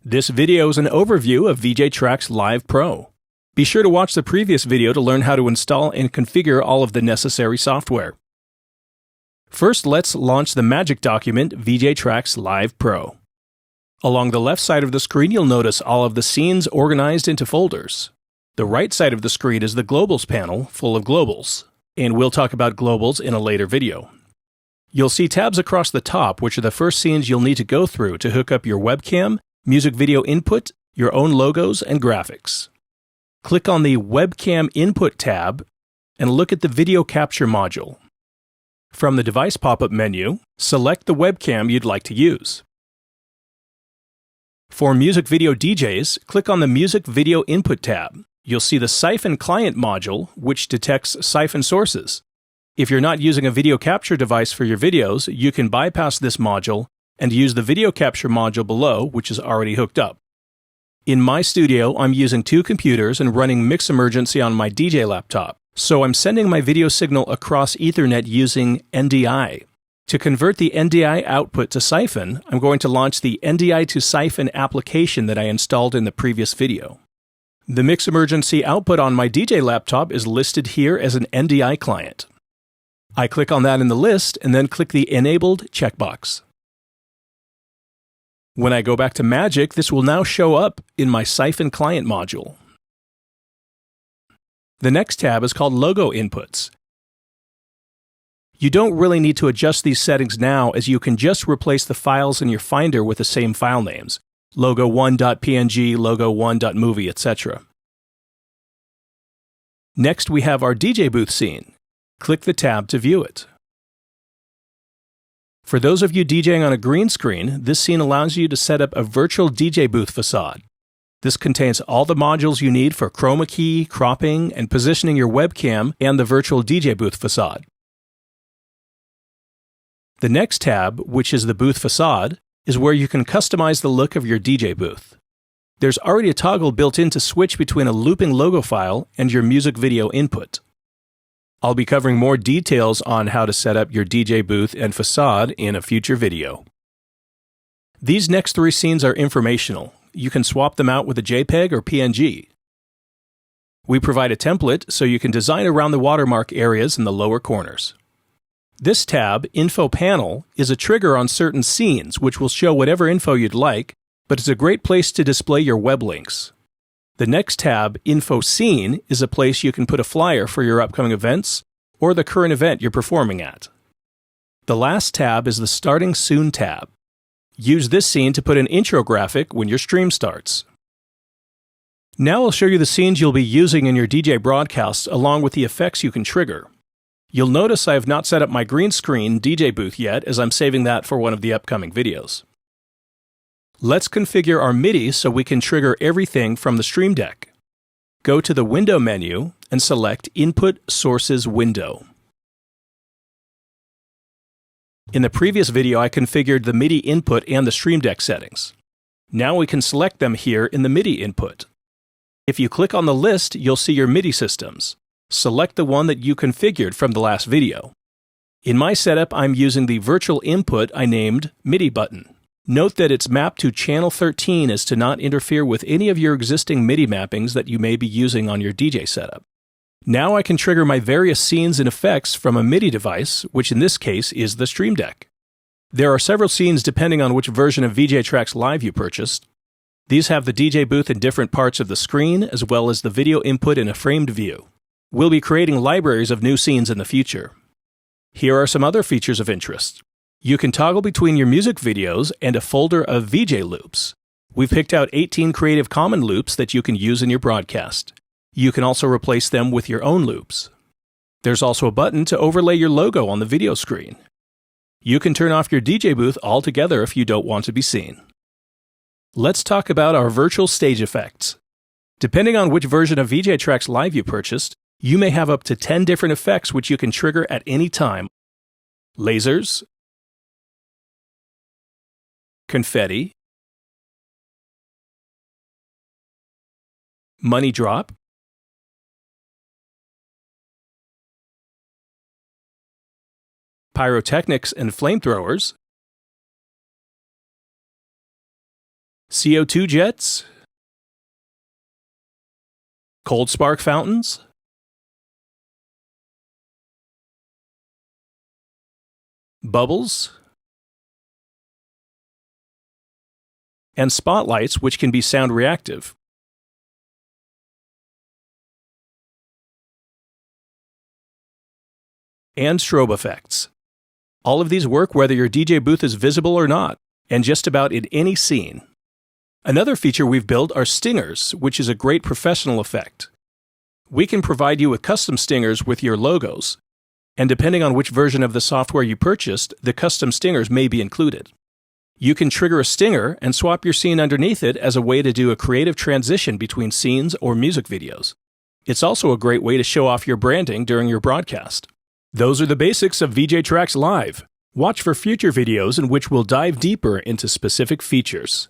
This video is an overview of VJ Trax Live Pro. Be sure to watch the previous video to learn how to install and configure all of the necessary software. First, let's launch the Magic document VJ Trax Live Pro. Along the left side of the screen, you'll notice all of the scenes organized into folders. The right side of the screen is the Globals panel, full of globals, and we'll talk about globals in a later video. You'll see tabs across the top, which are the first scenes you'll need to go through to hook up your webcam, music video input, your own logos, and graphics. Click on the Webcam Input tab and look at the Video Capture module. From the Device pop-up menu, select the webcam you'd like to use. For music video DJs, click on the Music Video Input tab. You'll see the Siphon Client module, which detects siphon sources. If you're not using a video capture device for your videos, you can bypass this module and use the Video Capture module below, which is already hooked up. In my studio, I'm using two computers and running Mixemergency on my DJ laptop, so I'm sending my video signal across Ethernet using NDI. To convert the NDI output to Siphon, I'm going to launch the NDI to Siphon application that I installed in the previous video. The Mixemergency output on my DJ laptop is listed here as an NDI client. I click on that in the list and then click the Enabled checkbox. When I go back to Magic, this will now show up in my Siphon Client module. The next tab is called Logo Inputs. You don't really need to adjust these settings now, as you can just replace the files in your Finder with the same file names, logo1.png, logo1.movie, etc. Next, we have our DJ booth scene. Click the tab to view it. For those of you DJing on a green screen, this scene allows you to set up a virtual DJ booth facade. This contains all the modules you need for chroma key, cropping, and positioning your webcam and the virtual DJ booth facade. The next tab, which is the booth facade, is where you can customize the look of your DJ booth. There's already a toggle built in to switch between a looping logo file and your music video input. I'll be covering more details on how to set up your DJ booth and facade in a future video. These next three scenes are informational. You can swap them out with a JPEG or PNG. We provide a template so you can design around the watermark areas in the lower corners. This tab, Info Panel, is a trigger on certain scenes which will show whatever info you'd like, but it's a great place to display your web links. The next tab, Info Scene, is a place you can put a flyer for your upcoming events or the current event you're performing at. The last tab is the Starting Soon tab. Use this scene to put an intro graphic when your stream starts. Now I'll show you the scenes you'll be using in your DJ broadcast along with the effects you can trigger. You'll notice I have not set up my green screen DJ booth yet, as I'm saving that for one of the upcoming videos. Let's configure our MIDI so we can trigger everything from the Stream Deck. Go to the Window menu and select Input Sources Window. In the previous video, I configured the MIDI input and the Stream Deck settings. Now we can select them here in the MIDI input. If you click on the list, you'll see your MIDI systems. Select the one that you configured from the last video. In my setup, I'm using the virtual input I named MIDI button. Note that it's mapped to channel 13 as to not interfere with any of your existing MIDI mappings that you may be using on your DJ setup. Now I can trigger my various scenes and effects from a MIDI device, which in this case is the Stream Deck. There are several scenes depending on which version of VJ Trax Live you purchased. These have the DJ booth in different parts of the screen, as well as the video input in a framed view. We'll be creating libraries of new scenes in the future. Here are some other features of interest. You can toggle between your music videos and a folder of VJ loops. We've picked out 18 Creative Commons loops that you can use in your broadcast. You can also replace them with your own loops. There's also a button to overlay your logo on the video screen. You can turn off your DJ booth altogether if you don't want to be seen. Let's talk about our virtual stage effects. Depending on which version of VJ Trax Live you purchased, you may have up to 10 different effects which you can trigger at any time. Lasers, confetti, money drop, pyrotechnics and flamethrowers, CO2 jets, cold spark fountains, bubbles, and spotlights, which can be sound reactive. And strobe effects. All of these work whether your DJ booth is visible or not, and just about in any scene. Another feature we've built are stingers, which is a great professional effect. We can provide you with custom stingers with your logos, and depending on which version of the software you purchased, the custom stingers may be included. You can trigger a stinger and swap your scene underneath it as a way to do a creative transition between scenes or music videos. It's also a great way to show off your branding during your broadcast. Those are the basics of VJ Tracks Live. Watch for future videos in which we'll dive deeper into specific features.